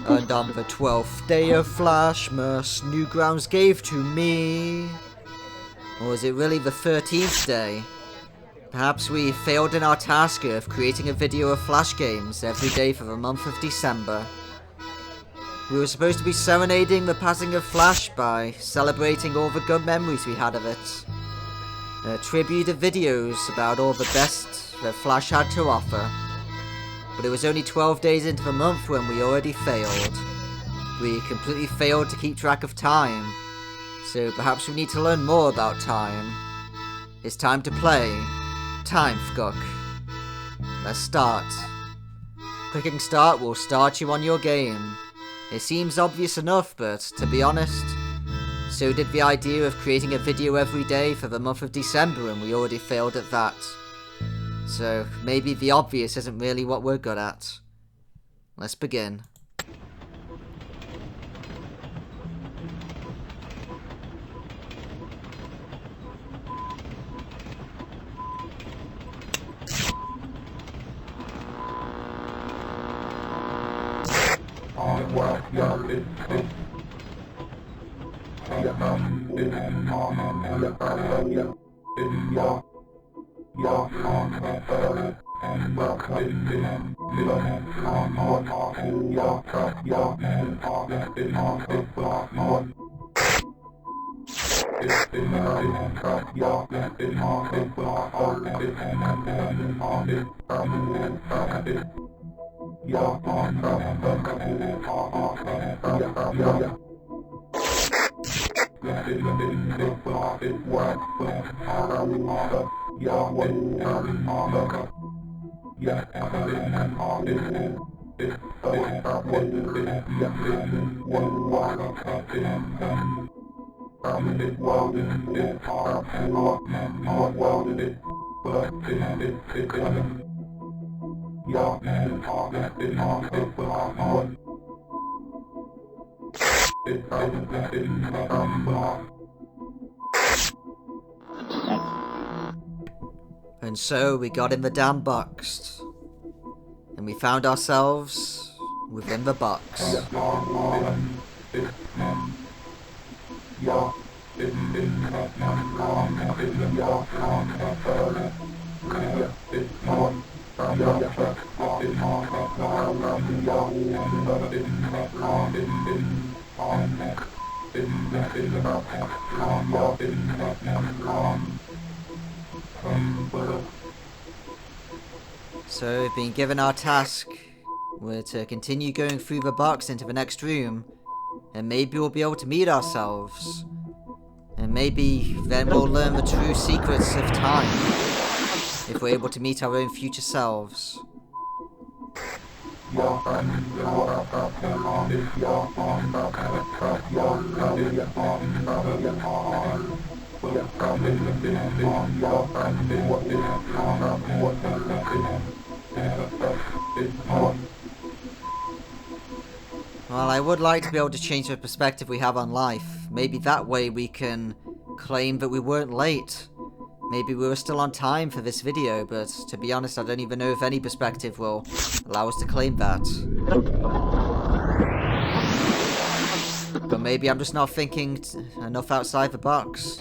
And on the 12th day of Flashmas, Newgrounds gave to me. Or was it really the 13th day? Perhaps we failed in our task of creating a video of Flash games every day for the month of December. We were supposed to be serenading the passing of Flash by celebrating all the good memories we had of it. A tribute of videos about all the best that Flash had to offer. But it was only 12 days into the month when we already failed. We completely failed to keep track of time. So perhaps we need to learn more about time. It's time to play Time Fcuk. Let's start. Clicking start will start you on your game. It seems obvious enough, but to be honest, so did the idea of creating a video every day for the month of December, and we already failed at that. So maybe the obvious isn't really what we're good at. Let's begin. And so we got in the damn box. And we found ourselves within the box. So we've been given our task. We're to continue going through the box into the next room, and maybe we'll be able to meet ourselves. And maybe then we'll learn the true secrets of time, if we're able to meet our own future selves. Well, I would like to be able to change the perspective we have on life. Maybe that way we can claim that we weren't late. Maybe we were still on time for this video, but to be honest, I don't even know if any perspective will allow us to claim that. But maybe I'm just not thinking enough outside the box.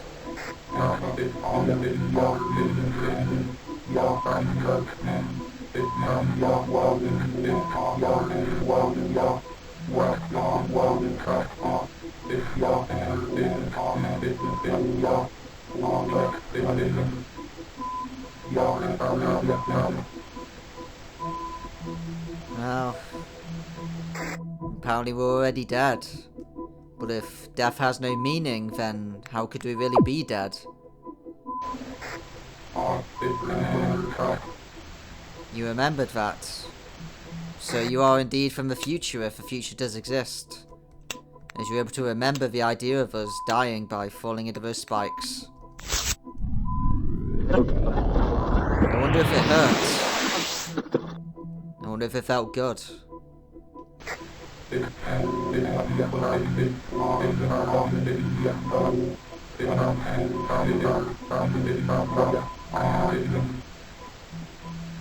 Well, apparently we're already dead. But if death has no meaning, then how could we really be dead? You remembered that. So you are indeed from the future, if the future does exist. As you're able to remember the idea of us dying by falling into those spikes. I wonder if it hurt. I wonder if it felt good.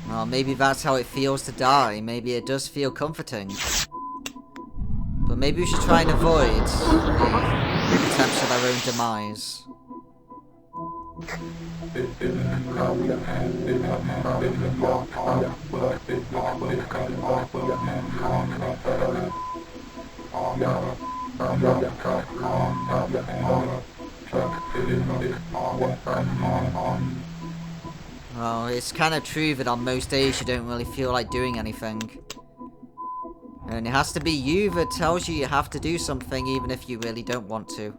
Well, maybe that's how it feels to die. Maybe it does feel comforting. But maybe we should try and avoid the attempts at our own demise. Well, it's kind of true that on most days you don't really feel like doing anything. And it has to be you that tells you have to do something even if you really don't want to.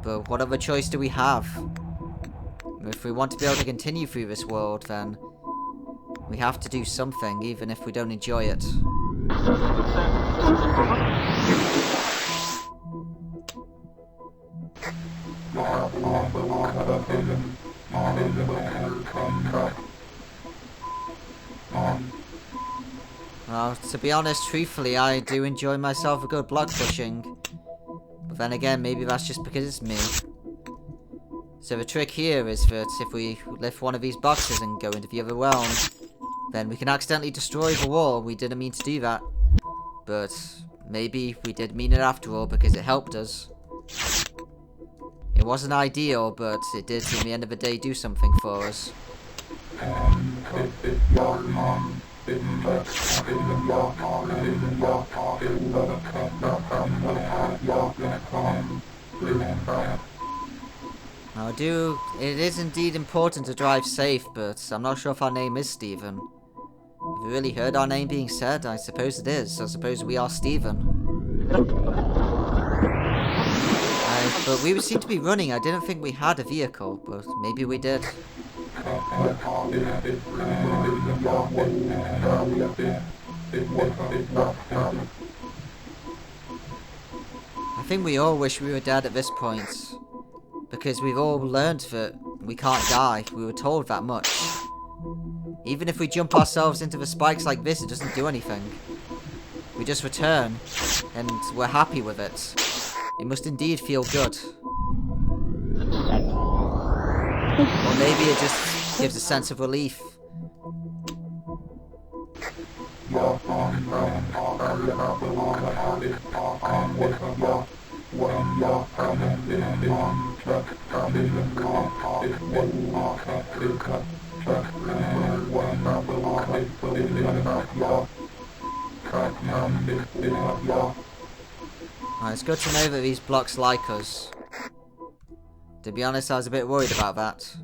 But what other choice do we have? If we want to be able to continue through this world, then we have to do something even if we don't enjoy it. Well, to be honest, truthfully, I do enjoy myself a good block pushing. But then again, maybe that's just because it's me. So the trick here is that if we lift one of these boxes and go into the other realm, then we can accidentally destroy the wall. We didn't mean to do that. But maybe we did mean it after all because it helped us. It wasn't ideal, but it did, in the end of the day, do something for us. It is indeed important to drive safe, but I'm not sure if our name is Stephen. Have you really heard our name being said? I suppose it is. I suppose we are Stephen. But we seem to be running. I didn't think we had a vehicle, but maybe we did. I think we all wish we were dead at this point. Because we've all learned that we can't die. We were told that much. Even if we jump ourselves into the spikes like this, it doesn't do anything. We just return, and we're happy with it. It must indeed feel good. Or maybe it just gives a sense of relief. It's good to know that these blocks like us. To be honest, I was a bit worried about that.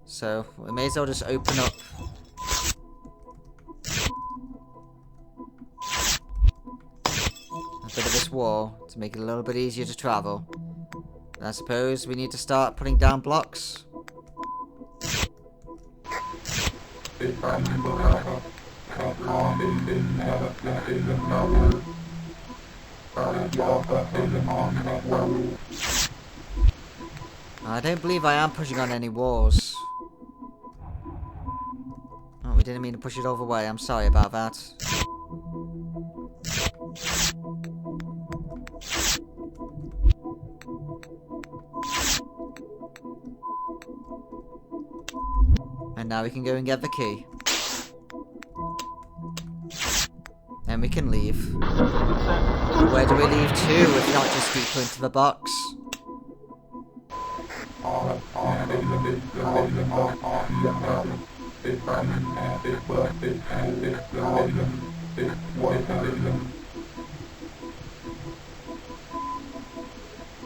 So, we may as well just open up a bit of this wall to make it a little bit easier to travel. And I suppose we need to start putting down blocks. I don't believe I am pushing on any walls. Oh, we didn't mean to push it all the way. I'm sorry about that. And now we can go and get the key. Then we can leave. But where do we leave to if not just deeper into the box?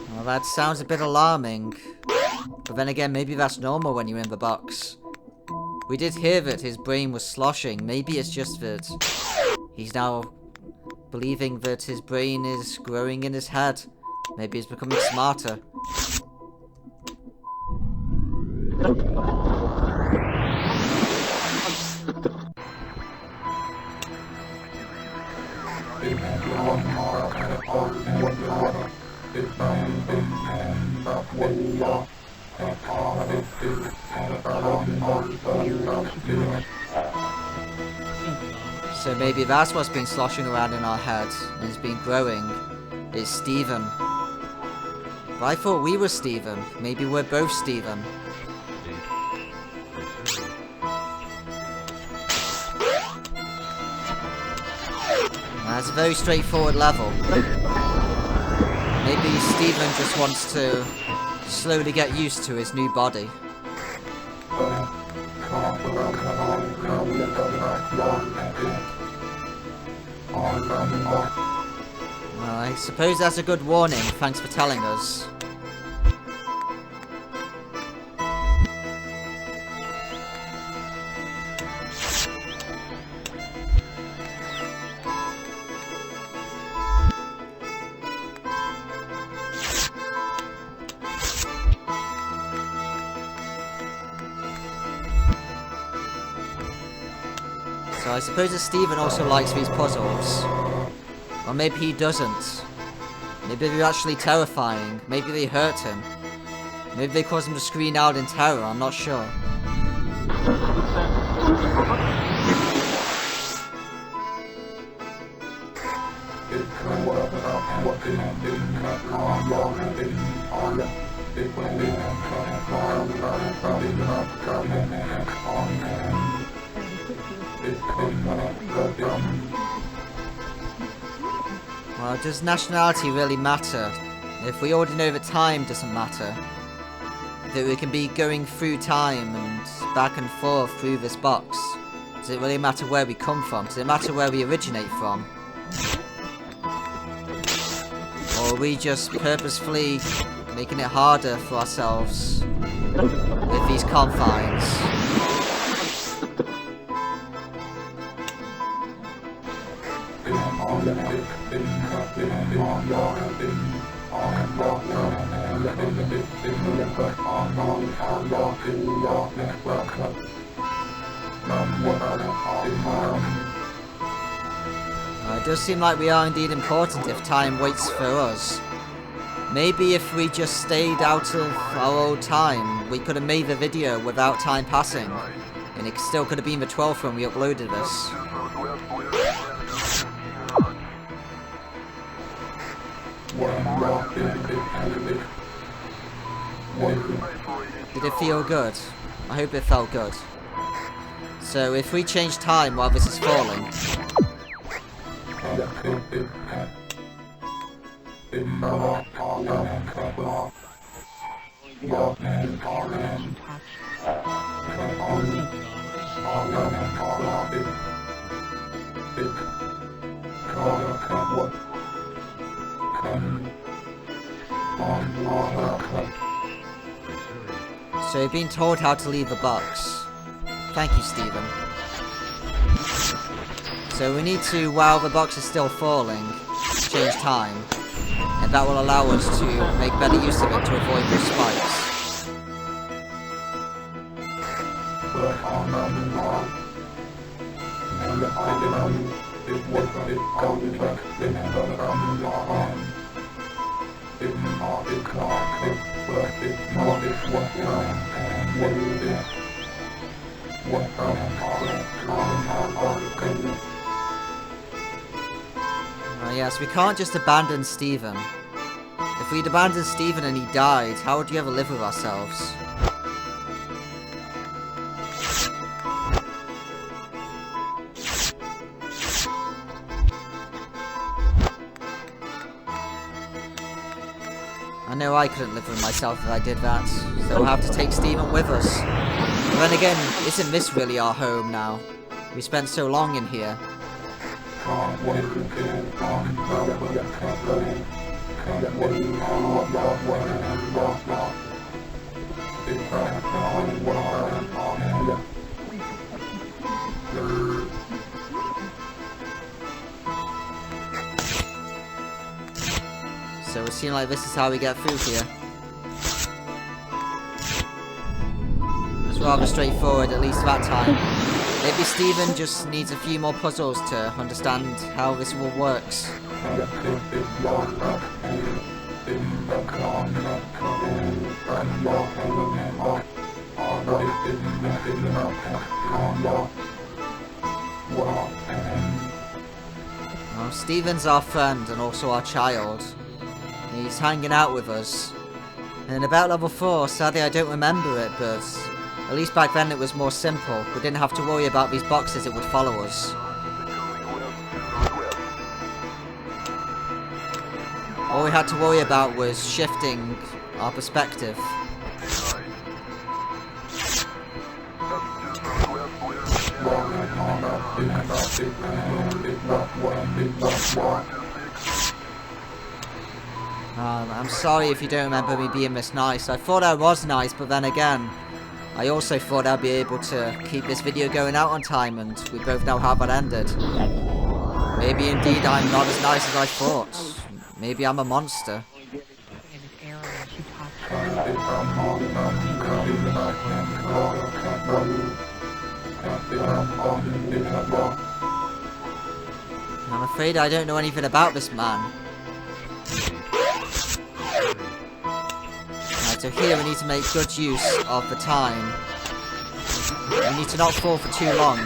Well, that sounds a bit alarming. But then again, maybe that's normal when you're in the box. We did hear that his brain was sloshing. Maybe it's just that he's now believing that his brain is growing in his head. Maybe he's becoming smarter. So maybe that's what's been sloshing around in our heads and has been growing, is Stephen. But I thought we were Stephen. Maybe we're both Stephen. That's a very straightforward level. Maybe Steven just wants to slowly get used to his new body. Well, I suppose that's a good warning. Thanks for telling us. So I suppose that Steven also likes these puzzles. Or maybe he doesn't. Maybe they're actually terrifying. Maybe they hurt him. Maybe they cause him to scream out in terror, I'm not sure. Well, does nationality really matter? If we already know that time doesn't matter, that we can be going through time and back and forth through this box, does it really matter where we come from? Does it matter where we originate from? Or are we just purposefully making it harder for ourselves with these confines? It does seem like we are indeed important if time waits for us. Maybe if we just stayed out of our old time, we could have made the video without time passing, and it still could have been the 12th when we uploaded this. Did it feel good? I hope it felt good. So if we change time while this is falling... So you've been told how to leave the box. Thank you, Steven. So we need to, while the box is still falling, change time. And that will allow us to make better use of it to avoid those spikes. Yes, we can't just abandon Steven. If we'd abandoned Steven and he died, how would you ever live with ourselves? I know I couldn't live with myself if I did that, so we'll have to take Steven with us. But then again, isn't this really our home now? We spent so long in here. So it seems like this is how we get through here. It's rather straightforward, at least that time. Maybe Steven just needs a few more puzzles to understand how this all works. Well, Steven's our friend and also our child. He's hanging out with us. And about level 4, sadly I don't remember it, but at least back then it was more simple. We didn't have to worry about these boxes that would follow us. All we had to worry about was shifting our perspective. I'm sorry if you don't remember me being this nice. I thought I was nice, but then again, I also thought I'd be able to keep this video going out on time, and we both know how that ended. Maybe indeed I'm not as nice as I thought. Maybe I'm a monster. I'm afraid I don't know anything about this man. Right, so here we need to make good use of the time. We need to not fall for too long.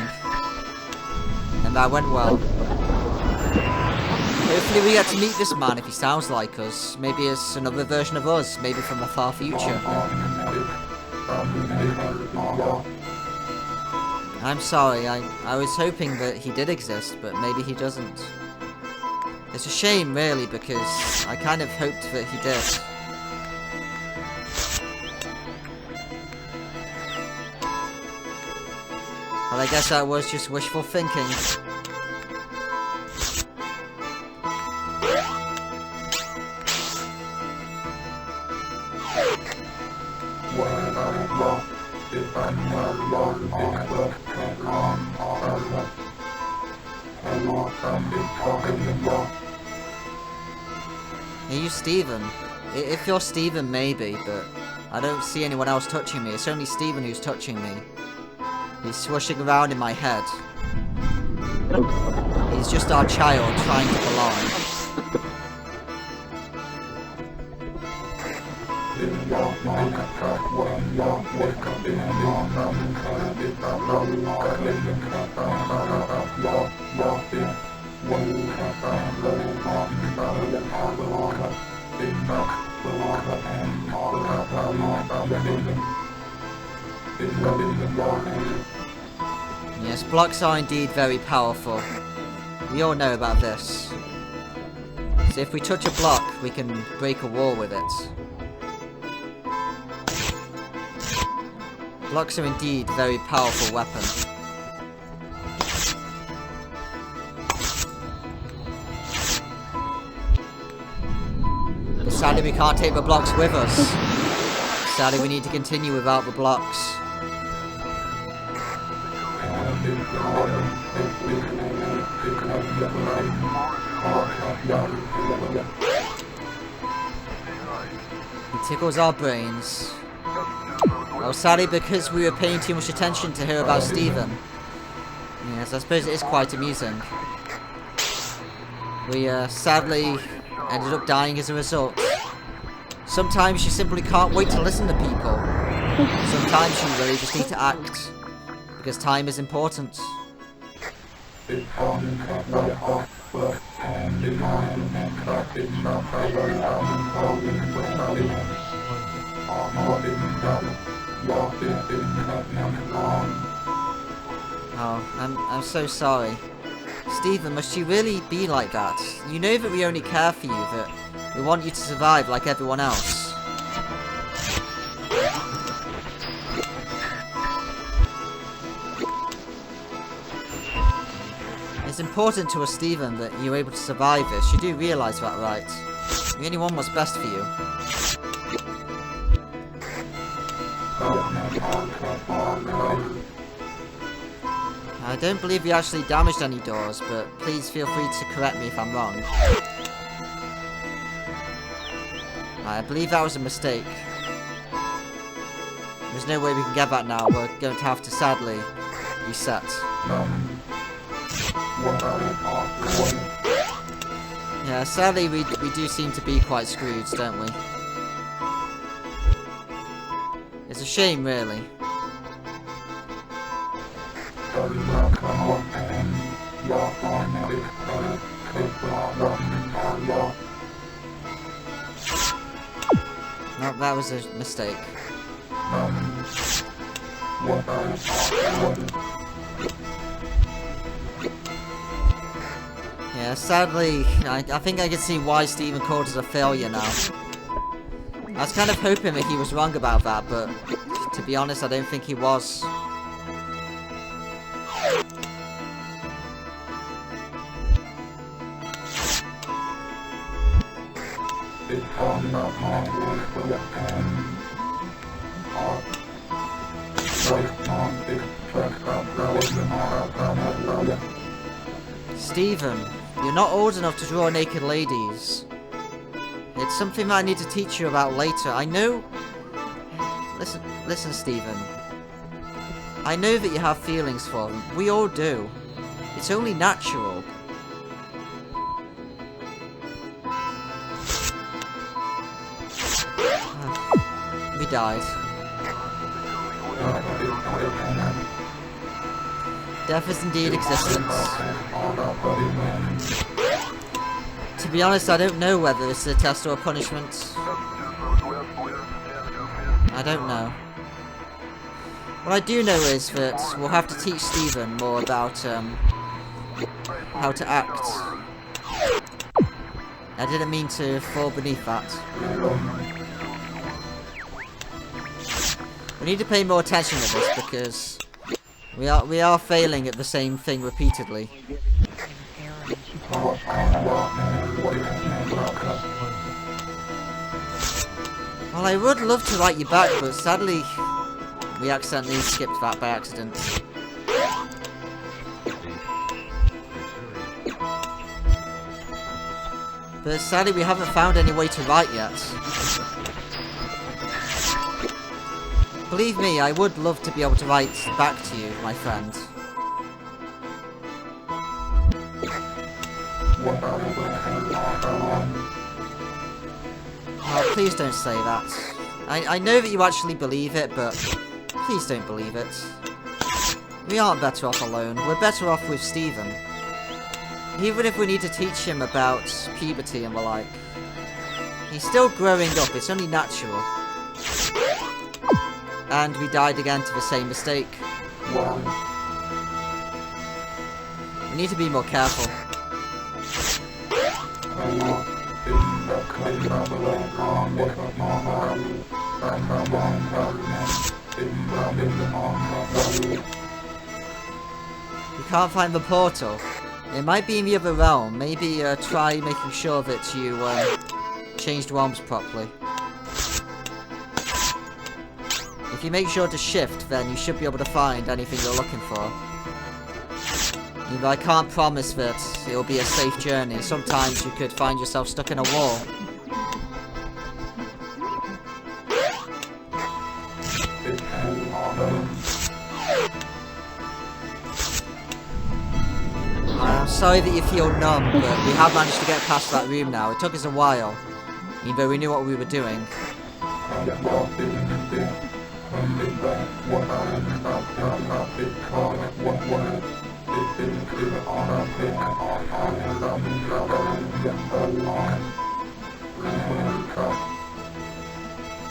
And that went well. Hopefully we get to meet this man if he sounds like us. Maybe it's another version of us, maybe from the far future. I'm sorry, I was hoping that he did exist, but maybe he doesn't. It's a shame, really, because I kind of hoped that he did. But I guess that was just wishful thinking. Are you Steven? If you're Steven, maybe, but I don't see anyone else touching me. It's only Steven who's touching me. He's swooshing around in my head. He's just our child trying to belong. Yes, blocks are indeed very powerful. We all know about this. So if we touch a block, we can break a wall with it. Blocks are indeed a very powerful weapon. But sadly we can't take the blocks with us. Sadly we need to continue without the blocks. He tickles our brains. Well, sadly, because we were paying too much attention to hear about Steven. Yes, I suppose it is quite amusing. We, sadly, ended up dying as a result. Sometimes you simply can't wait to listen to people. Sometimes you really just need to act. Because time is important. Oh, I'm so sorry. Steven, must you really be like that? You know that we only care for you, that we want you to survive like everyone else. It's important to us, Steven, that you're able to survive this. You do realise that, right? We only want what's best for you. I don't believe we actually damaged any doors, but please feel free to correct me if I'm wrong. I believe that was a mistake. There's no way we can get that now. We're going to have to sadly reset. Yeah, sadly we do seem to be quite screwed, don't we? It's a shame, really. No, that was a mistake. Yeah, sadly, I think I can see why Stephen called us a failure now. I was kind of hoping that he was wrong about that, but to be honest, I don't think he was. Stephen, you're not old enough to draw naked ladies. It's something that I need to teach you about later. I know... Listen, Stephen. I know that you have feelings for them. We all do. It's only natural. We died. Death is indeed existence. To be honest, I don't know whether it's a test or a punishment. I don't know. What I do know is that we'll have to teach Stephen more about how to act. I didn't mean to fall beneath that. We need to pay more attention to this because we are failing at the same thing repeatedly. Well, I would love to write you back, but sadly, we accidentally skipped that by accident. But sadly, we haven't found any way to write yet. Believe me, I would love to be able to write back to you, my friend. Oh, please don't say that. I know that you actually believe it, but please don't believe it. We aren't better off alone. We're better off with Stephen. Even if we need to teach him about puberty and the like. He's still growing up, it's only natural. And we died again to the same mistake. We need to be more careful. You can't find the portal. It might be in the other realm. Maybe try making sure that you changed realms properly. If you make sure to shift, then you should be able to find anything you're looking for. Even though I can't promise that it'll be a safe journey. Sometimes you could find yourself stuck in a wall. I'm sorry that you feel numb, but we have managed to get past that room now. It took us a while, even though we knew what we were doing.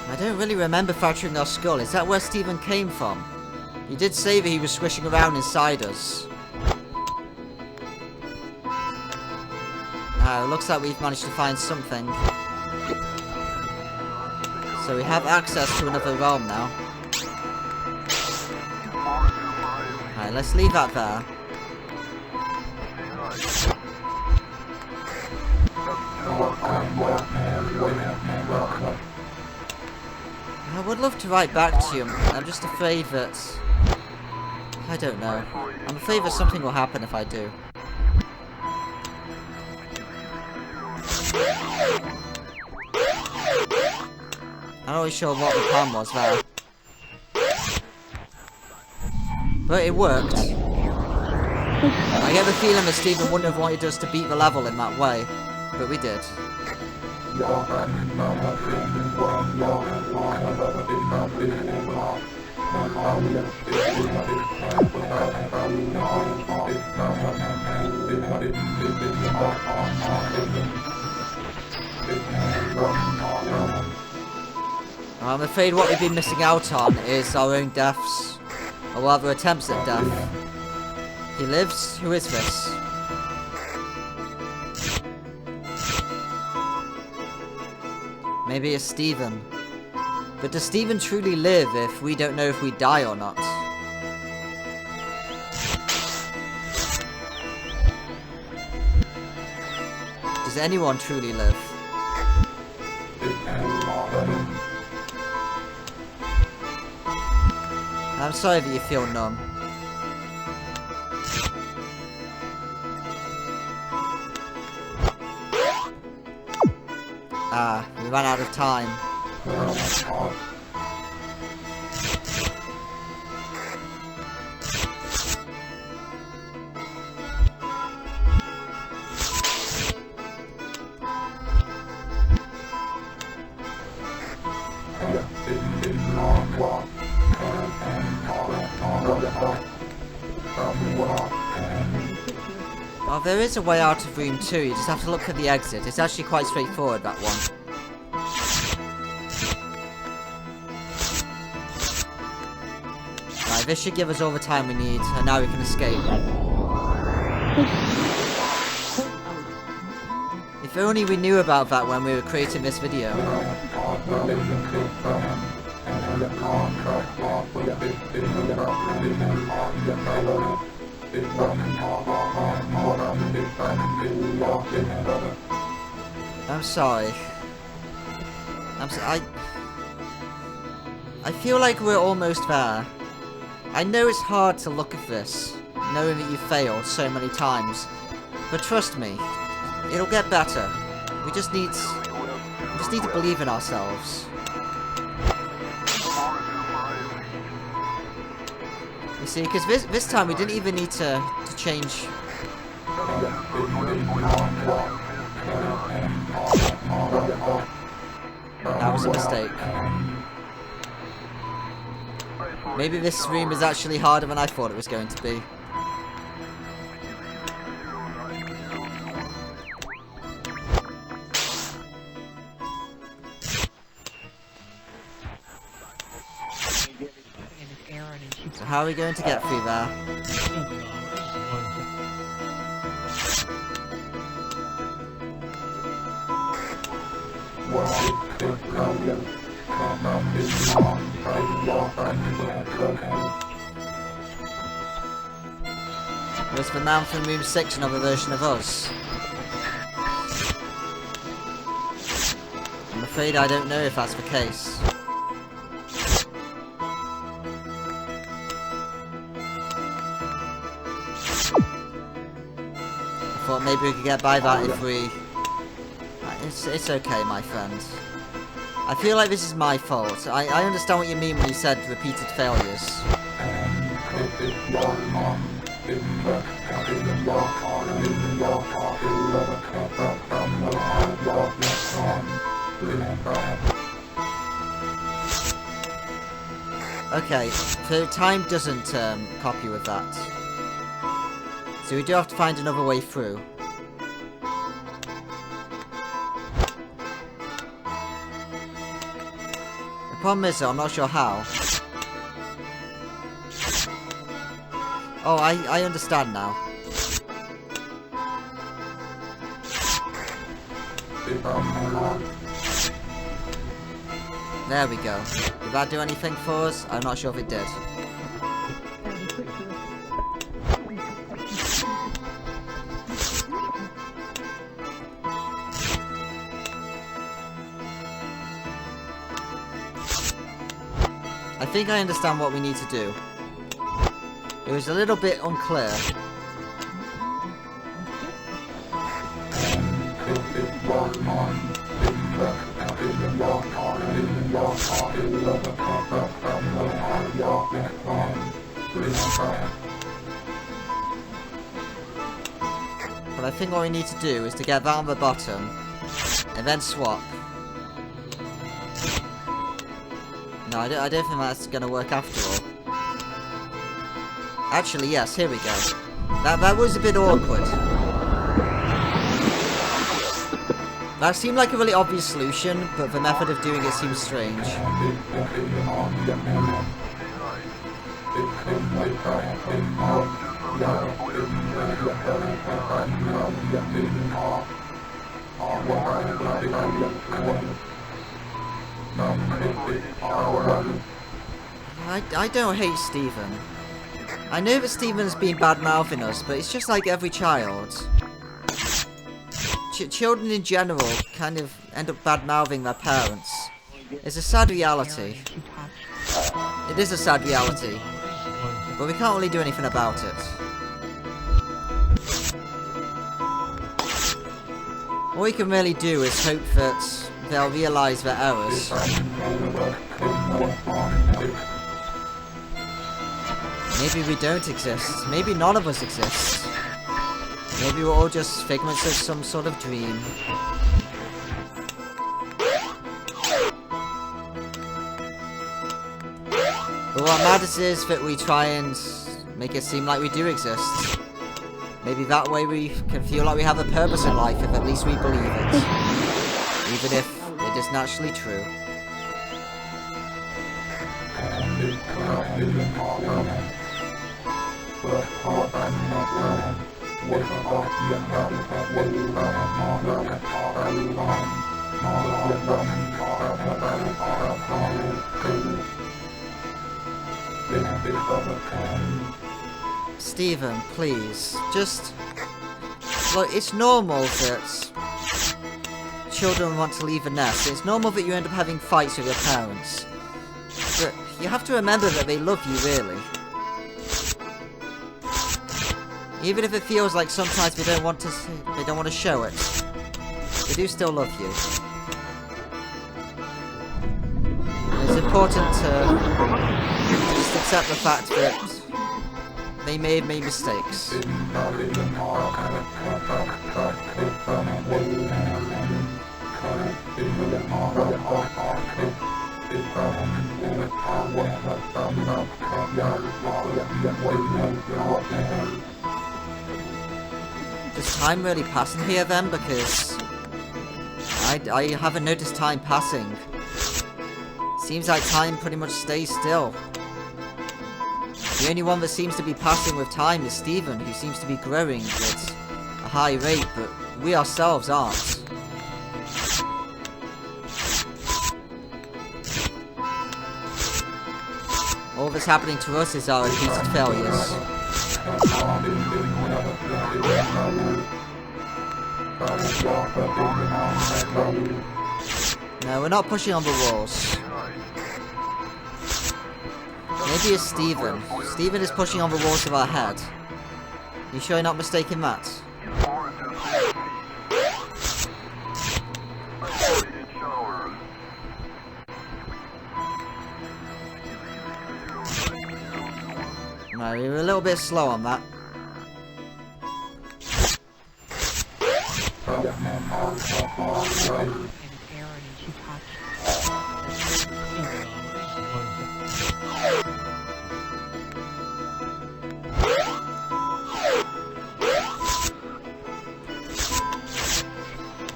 I don't really remember fracturing our skull. Is that where Stephen came from? You did say that he was squishing around inside us. It looks like we've managed to find something. So we have access to another realm now. Alright, let's leave that there. I would love to write back to you. I'm just afraid that... I don't know. I'm afraid that something will happen if I do. I'm not really sure what the plan was there. But it worked. I get the feeling that Stephen wouldn't have wanted us to beat the level in that way. But we did. I'm afraid what we've been missing out on is our own deaths, or rather attempts at death. He lives? Who is this? Maybe it's Steven. But does Steven truly live if we don't know if we die or not? Does anyone truly live? I'm sorry that you feel numb. Ah, we ran out of time. Oh, there is a way out of room 2, you just have to look for the exit. It's actually quite straightforward, that one. Right, this should give us all the time we need, and now we can escape. If only we knew about that when we were creating this video. I'm sorry. I feel like we're almost there. I know it's hard to look at this, knowing that you failed so many times, but trust me, it'll get better. We just need to believe in ourselves. You see, because this time we didn't even need to change. That was a mistake. Maybe this room is actually harder than I thought it was going to be. So how are we going to get through there? Was the man from room 6 another version of us? I'm afraid I don't know if that's the case. I thought maybe we could get by that if we... It's okay, my friend. I feel like this is my fault. I understand what you mean when you said repeated failures. Okay, so time doesn't copy with that. So we do have to find another way through. The problem is, I'm not sure how. Oh, I understand now. There we go. Did that do anything for us? I'm not sure if it did. I think I understand what we need to do. It was a little bit unclear. But I think what we need to do is to get that on the bottom, and then swap. No, I don't think that's going to work after all. Actually, yes, here we go. That was a bit awkward. That seemed like a really obvious solution, but the method of doing it seems strange. I don't hate Stephen. I know that Stephen's been bad-mouthing us, but it's just like every child. Children in general kind of end up bad-mouthing their parents. It's a sad reality. It is a sad reality. But we can't really do anything about it. All we can really do is hope that they'll realise their errors. Maybe we don't exist. Maybe none of us exist. Maybe we're all just figments of some sort of dream. But what matters is that we try and make it seem like we do exist. Maybe that way we can feel like we have a purpose in life if at least we believe it. Even if it is naturally true. Stephen, please, just... Look, it's normal that children want to leave the nest. It's normal that you end up having fights with your parents. But you have to remember that they love you, really. Even if it feels like sometimes they don't want to show it. They do still love you. And it's important to just accept the fact that they may have made mistakes. Does time really pass in here then? Because I haven't noticed time passing. Seems like time pretty much stays still. The only one that seems to be passing with time is Stephen, who seems to be growing at a high rate, but we ourselves aren't. All that's happening to us is our repeated failures. No, we're not pushing on the walls. Maybe it's Stephen. Stephen is pushing on the walls of our head. You sure you're not mistaken that? No, we were a little bit slow on that.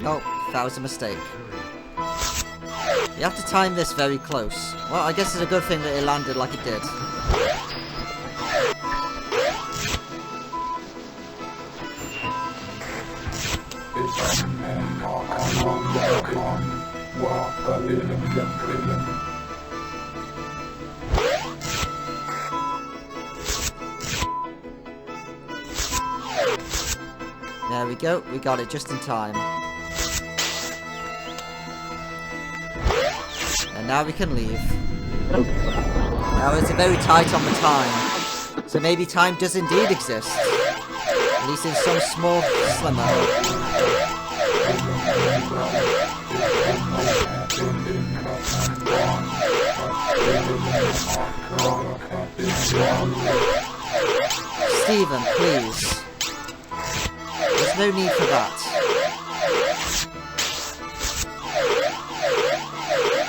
Oh, that was a mistake. You have to time this very close. Well, I guess it's a good thing that it landed like it did. There we go, we got it just in time. And now we can leave. Now it's very tight on the time, so maybe time does indeed exist. At least in some small slimmer. Stephen, please. There's no need for that.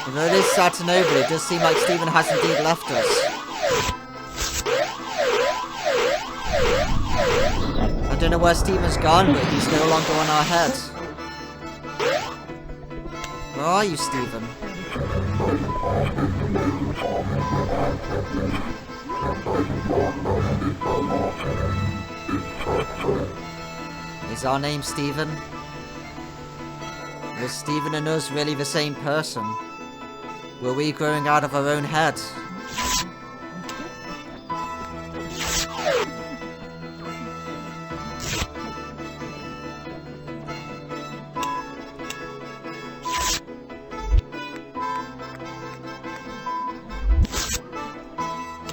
Although it is sad to know that it does seem like Stephen has indeed left us. I don't know where Stephen's gone, but he's no longer on our head. Where are you, Stephen? Is our name Stephen? Was Stephen and us really the same person? Were we growing out of our own head?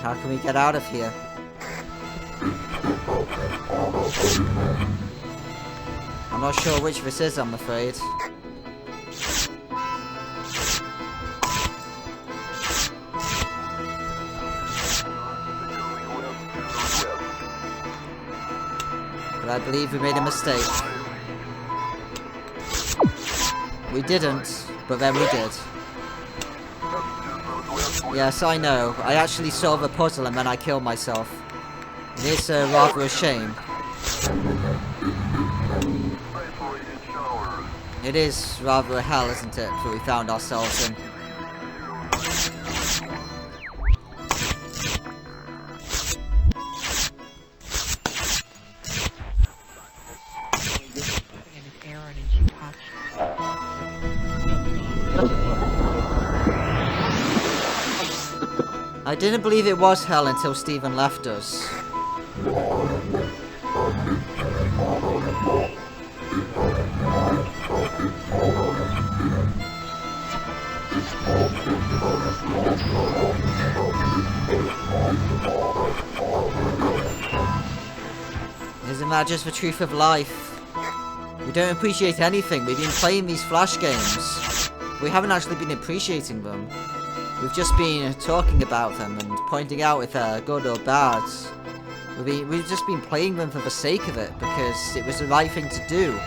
How can we get out of here? I'm not sure which this is, I'm afraid. But I believe we made a mistake. We didn't, but then we did. Yes, I know. I actually solved a puzzle and then I killed myself. It is rather a shame. It is rather a hell, isn't it, that we found ourselves in. I didn't believe it was hell until Stephen left us. Isn't that just the truth of life? We don't appreciate anything. We've been playing these Flash games. We haven't actually been appreciating them. We've just been talking about them and pointing out if they're good or bad. We've just been playing them for the sake of it, because it was the right thing to do.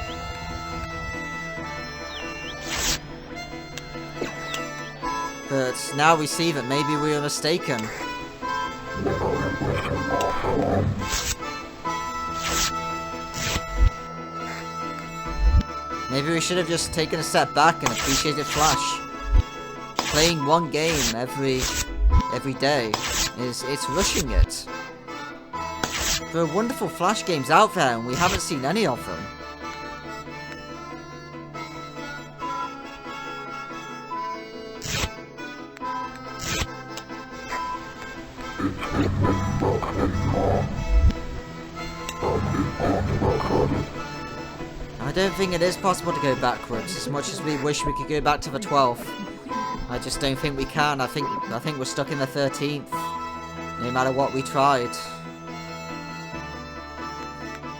But now we see that maybe we were mistaken. Maybe we should have just taken a step back and appreciated Flash. Playing one game every day it's rushing it. There are wonderful Flash games out there and we haven't seen any of them. I don't think it is possible to go backwards, as much as we wish we could go back to the 12th. I just don't think we can. I think we're stuck in the 13th, no matter what we tried.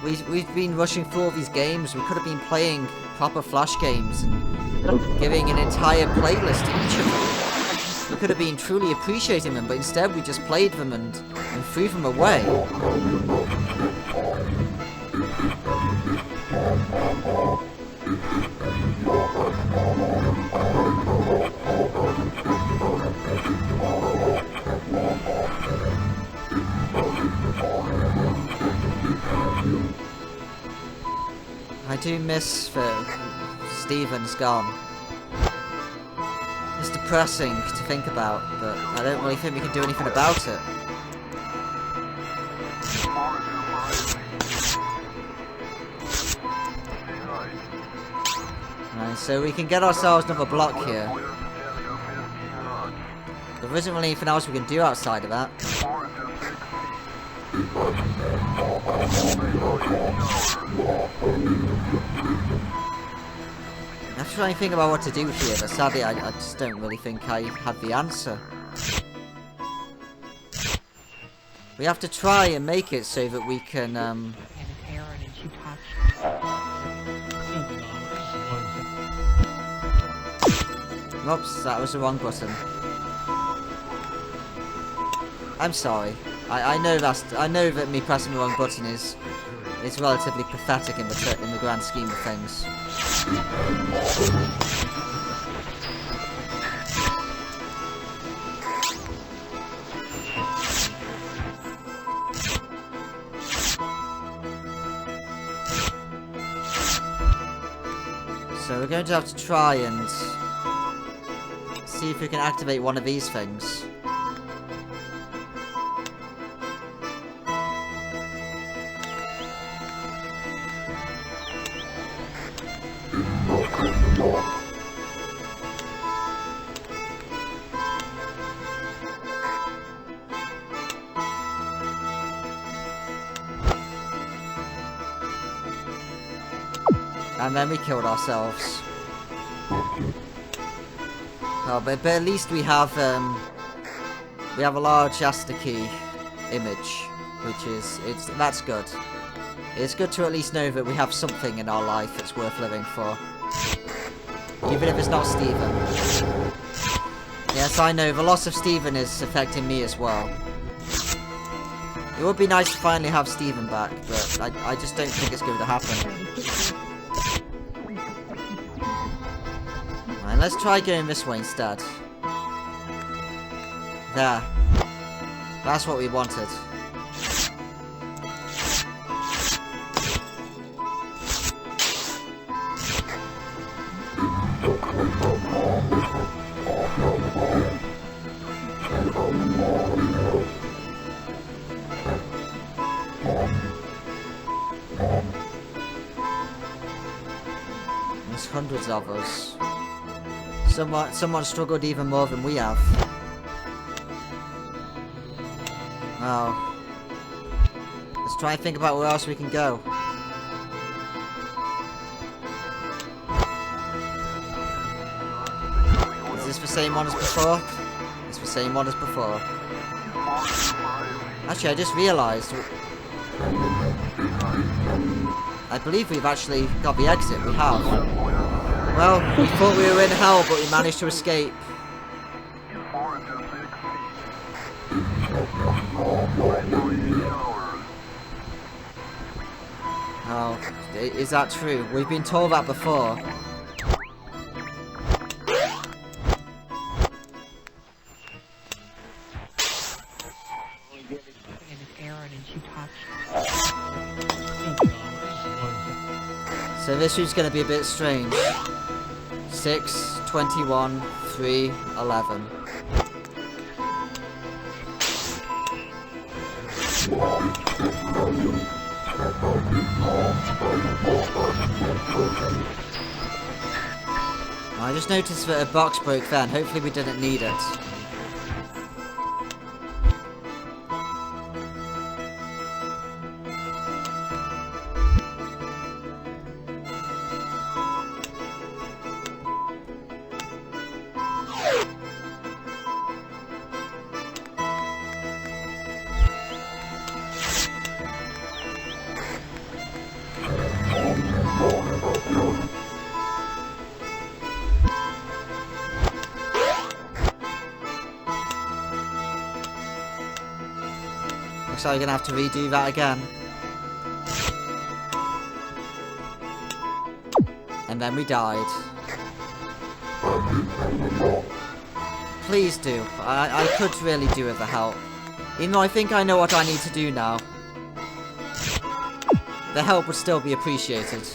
We've been rushing through all these games. We could have been playing proper Flash games and giving an entire playlist to each of them. We could have been truly appreciating them, but instead we just played them and threw them away. I do miss that Stephen's gone. It's depressing to think about, but I don't really think we can do anything about it. Right, so we can get ourselves another block here. There isn't really anything else we can do outside of that. I have to try and think about what to do here, but sadly I just don't really think I have the answer. We have to try and make it so that we can, Oops, that was the wrong button. I'm sorry. I know that me pressing the wrong button is relatively pathetic in the grand scheme of things. So we're going to have to try and see if we can activate one of these things. And then we killed ourselves. Oh, but at least we have a large Asta key image, which is that's good. It's good to at least know that we have something in our life that's worth living for, even if it's not Stephen. Yes, I know the loss of Stephen is affecting me as well. It would be nice to finally have Stephen back, but I just don't think it's going to happen. Right, let's try going this way instead. There. That's what we wanted. There's hundreds of us. Someone struggled even more than we have. Well, let's try and think about where else we can go. Is this the same one as before? It's the same one as before. Actually, I just realised. I believe we've actually got the exit. We have. Well, we thought we were in hell, but we managed to escape. Oh, is that true? We've been told that before. So this room's going to be a bit strange. 6, 21, 3, 11. I just noticed that a box broke then. Hopefully we didn't need it. Looks like you're gonna have to redo that again. And then we died. Please do. I could really do with the help. Even though I think I know what I need to do now. The help would still be appreciated.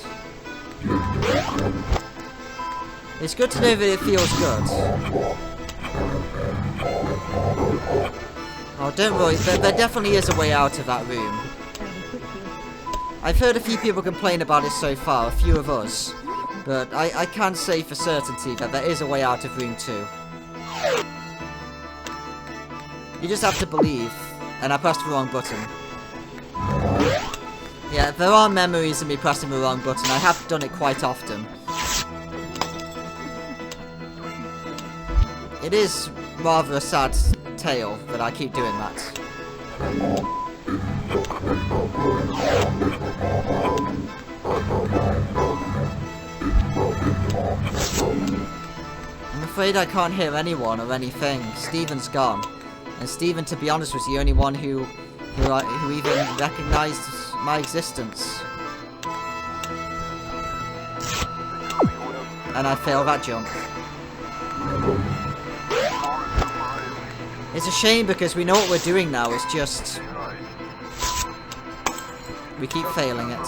It's good to know that it feels good. Oh, don't worry, there definitely is a way out of that room. I've heard a few people complain about it so far, a few of us. But I can say for certainty that there is a way out of room 2. You just have to believe. And I pressed the wrong button. Yeah, there are memories of me pressing the wrong button. I have done it quite often. It is rather a sad tale that I keep doing that. I'm afraid I can't hear anyone or anything. Stephen's gone. And Stephen, to be honest, was the only one who even recognised my existence. And I failed that jump. It's a shame because we know what we're doing now, it's just... we keep failing it.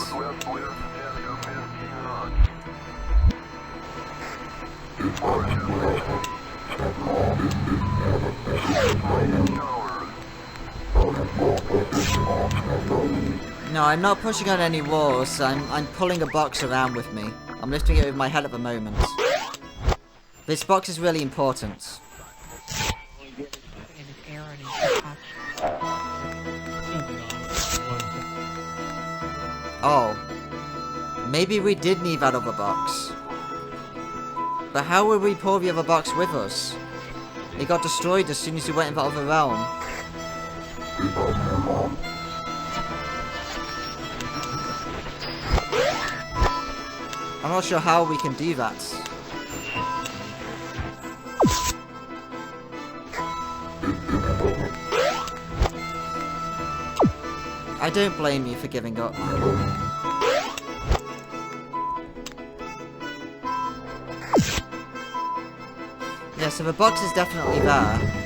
No, I'm not pushing on any walls, I'm pulling a box around with me. I'm lifting it with my head at the moment. This box is really important. Oh. Maybe we did need that other box. But how would we pull the other box with us? It got destroyed as soon as we went in the other realm. I'm not sure how we can do that. I don't blame you for giving up. Yeah, so the box is definitely there.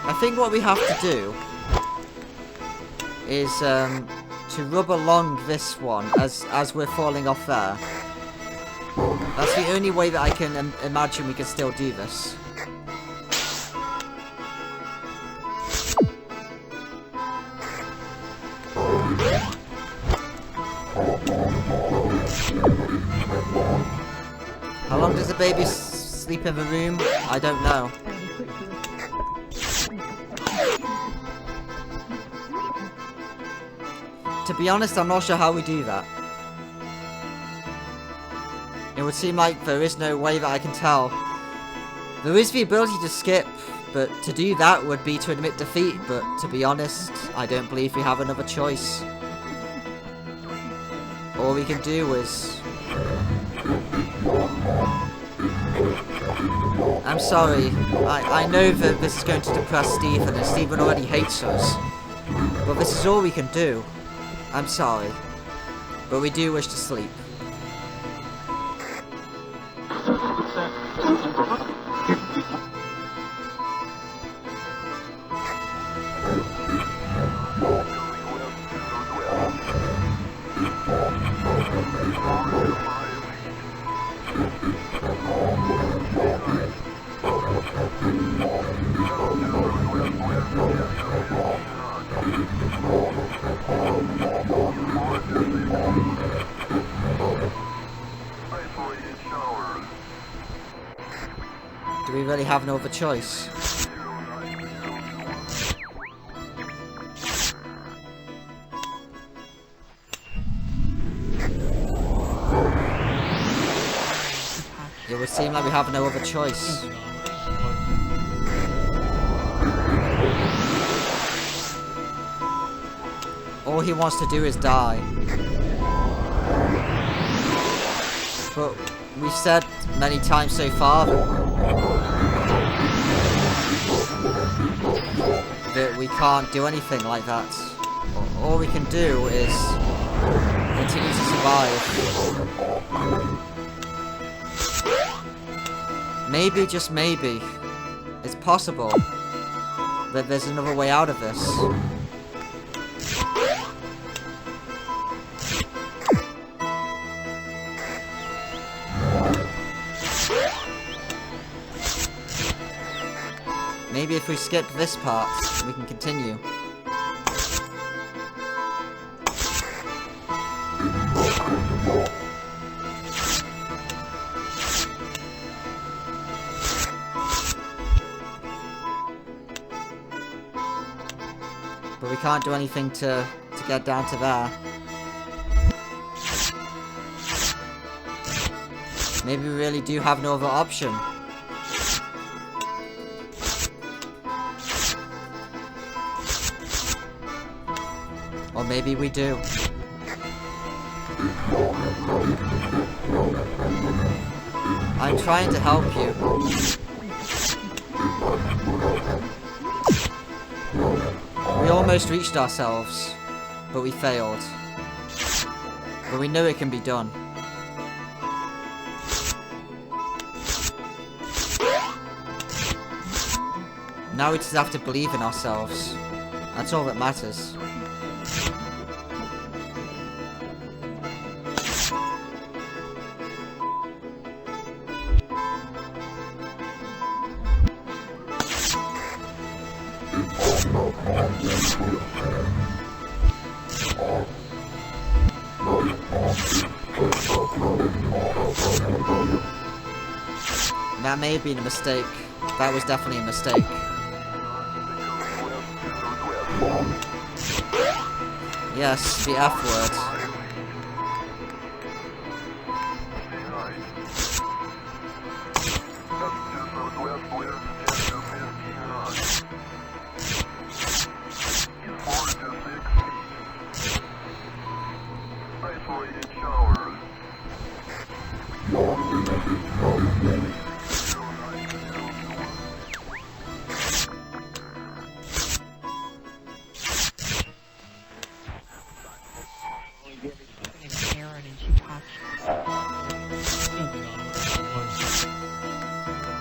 I think what we have to do is to rub along this one as we're falling off there. That's the only way that I can imagine we can still do this. How long does the baby sleep in the room? I don't know. To be honest, I'm not sure how we do that. It would seem like there is no way that I can tell. There is the ability to skip, but to do that would be to admit defeat, but to be honest, I don't believe we have another choice. All we can do is... I'm sorry, I know that this is going to depress Stephen, and Stephen already hates us. But this is all we can do. I'm sorry, but we do wish to sleep. Do we really have no other choice? It would seem like we have no other choice. All he wants to do is die. But we've said many times so far that we can't do anything like that. All we can do is continue to survive. Maybe, just maybe, it's possible that there's another way out of this. Maybe if we skip this part, we can continue. But we can't do anything to get down to there. Maybe we really do have no other option. Or maybe we do. I'm trying to help you. We almost reached ourselves, but we failed. But we know it can be done. Now we just have to believe in ourselves. That's all that matters. That may have been a mistake. That was definitely a mistake. Yes, the F word.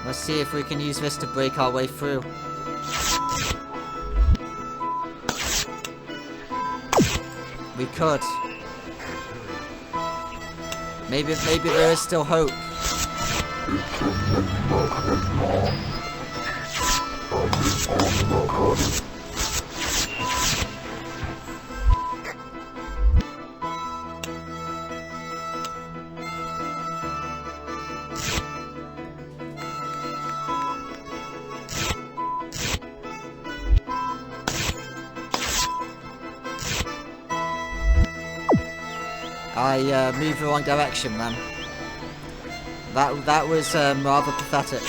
Let's see if we can use this to break our way through. We could. Maybe there is still hope. I moved the wrong direction then. That was rather pathetic.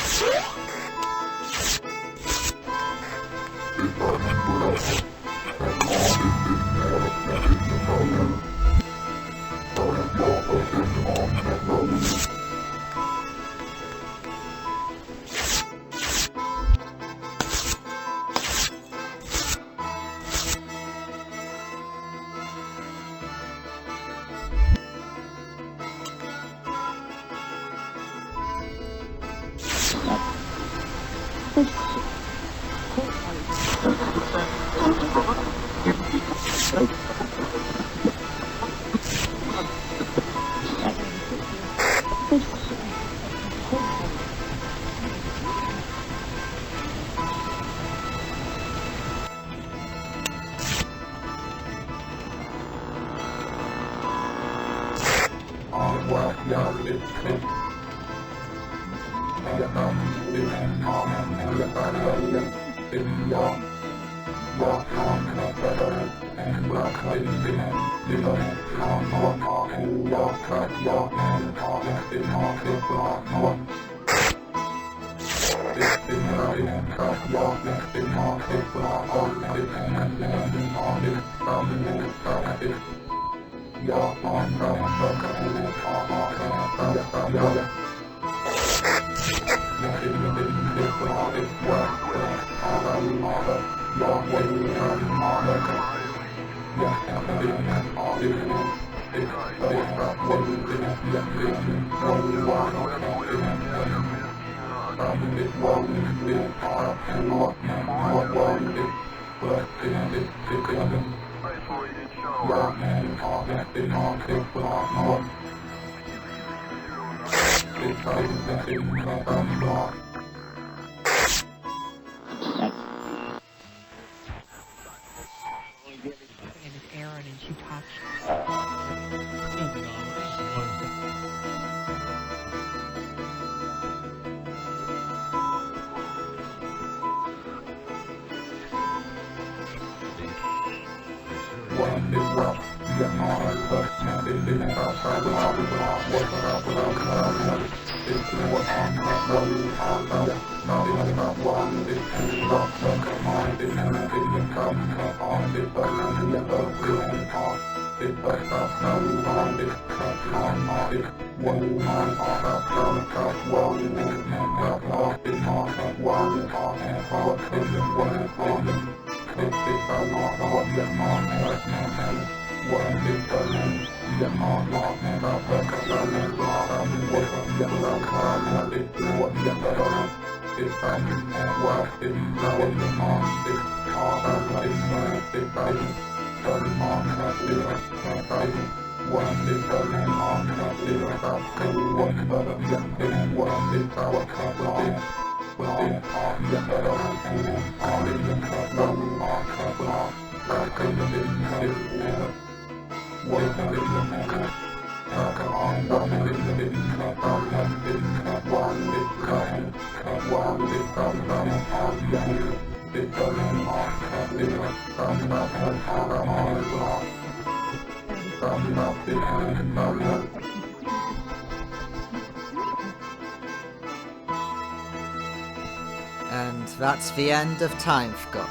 And that's the end of Time Fcuk.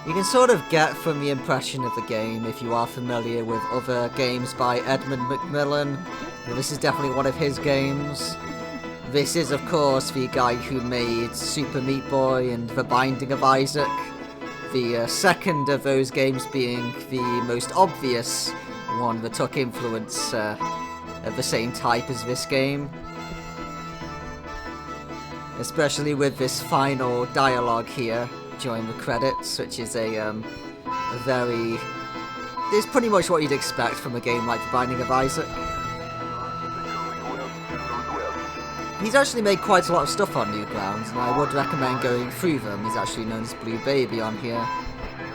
You can sort of get from the impression of the game, if you are familiar with other games by Edmund Macmillan, that this is definitely one of his games. This is, of course, the guy who made Super Meat Boy and The Binding of Isaac, the second of those games being the most obvious one that took influence of the same type as this game. Especially with this final dialogue here during the credits, which is a very... It's pretty much what you'd expect from a game like The Binding of Isaac. He's actually made quite a lot of stuff on Newgrounds, and I would recommend going through them. He's actually known as Blue Baby on here.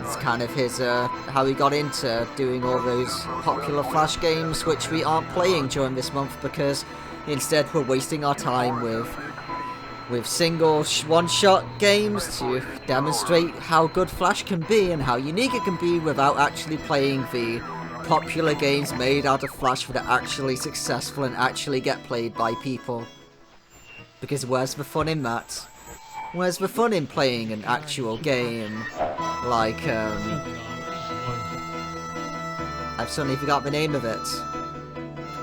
It's kind of his, how he got into doing all those popular Flash games, which we aren't playing during this month because instead we're wasting our time with single one-shot games to demonstrate how good Flash can be and how unique it can be without actually playing the popular games made out of Flash that are actually successful and actually get played by people. Because where's the fun in that? Where's the fun in playing an actual game like, I've suddenly forgot the name of it.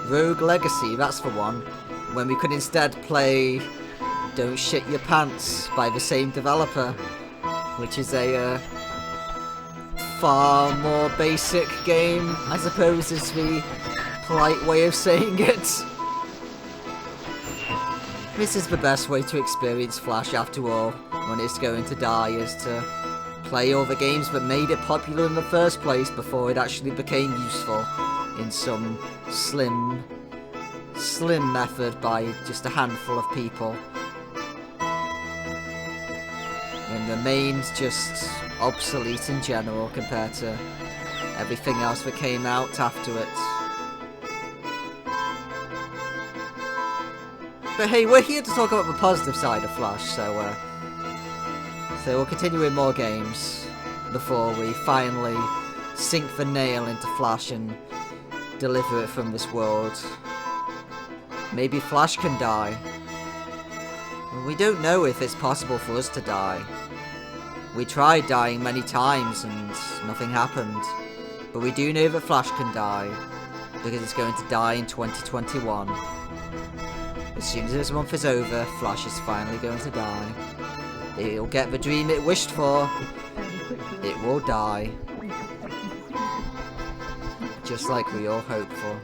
Rogue Legacy, that's the one. When we could instead play Don't Shit Your Pants by the same developer, which is a far more basic game, I suppose is the polite way of saying it. This is the best way to experience Flash after all, when it's going to die, is to play all the games that made it popular in the first place before it actually became useful in some slim method by just a handful of people. And remained just obsolete in general compared to everything else that came out after it. But hey, we're here to talk about the positive side of Flash, so we'll continue with more games before we finally sink the nail into Flash and deliver it from this world. Maybe Flash can die. We don't know if it's possible for us to die. We tried dying many times and nothing happened. But we do know that Flash can die, because it's going to die in 2021. As soon as this month is over, Flash is finally going to die. It'll get the dream it wished for. It will die. Just like we all hoped for.